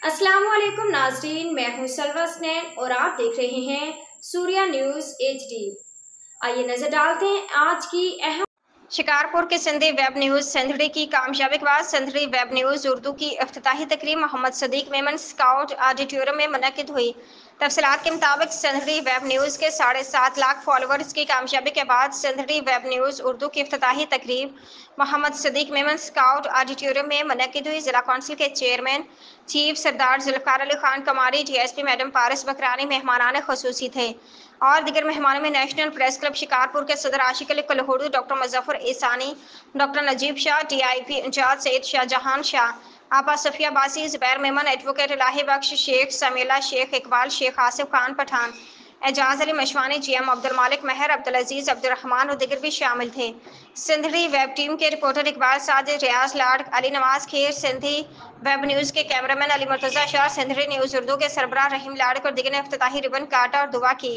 अस्सलाम वालेकुम नाज़रीन, मैं हूं सलवा स्नैन और आप देख रहे हैं सूर्या न्यूज़ HD। आइए नजर डालते हैं आज की अहम। शिकारपुर के सिंधी वेब न्यूज़ सिंधड़ी की कामयाबी के बाद सिंधड़ी वेब न्यूज़ उर्दू की इफ्तिताही तकरीब मोहम्मद सदीक मेमन स्काउट ऑडिटोरियम में मुनक्किद हुई। तफसीलात के मुताबिक सिंधड़ी वेब न्यूज़ के 7.5 लाख फॉलोअर्स की कामयाबी के बाद सिंधड़ी वेब न्यूज़ उर्दू की इफ्तिताही तकरीब मोहम्मद सदीक मेमन स्काउट ऑडिटोरियम में मुनक्किद हुई। जिला कौंसिल के chairman chief Sardar Zulfiqar Ali Khan Kamari, DSP madam Paris Bakrani मेहमानान खुसूसी थे और दिगर मेहमानों में नेशनल प्रेस क्लब शिकारपुर के सदर Ashiq Ali Kalhoro, doctor Muzaffar Isani, doctor Najeeb Shah, DIP in charge Syed Shahjahan Shah, आपा सफिया बासी, जुबैर मेमन, एडवोकेट इलाही बख्श, शेख समीला, शेख इकबाल, शेख आसिफ खान पठान, एजाज अली मशवानी, GM अब्दुल मालिक महर, अब्दुल अजीज, अब्दुल रहमान और दिगर भी शामिल थे। सिंधड़ी वेब टीम के रिपोर्टर इकबाल साजिद, रियाज लाड, अली नवाज खेर, सिंधी वेब न्यूज़ के कैमरामैन अली मुर्तज़ा शाह, सिंधड़ी न्यूज़ उर्दू के सरबराह रहीम लाड़क और दिगर ने इफ्तिताही रिबन काटा और दुआ की।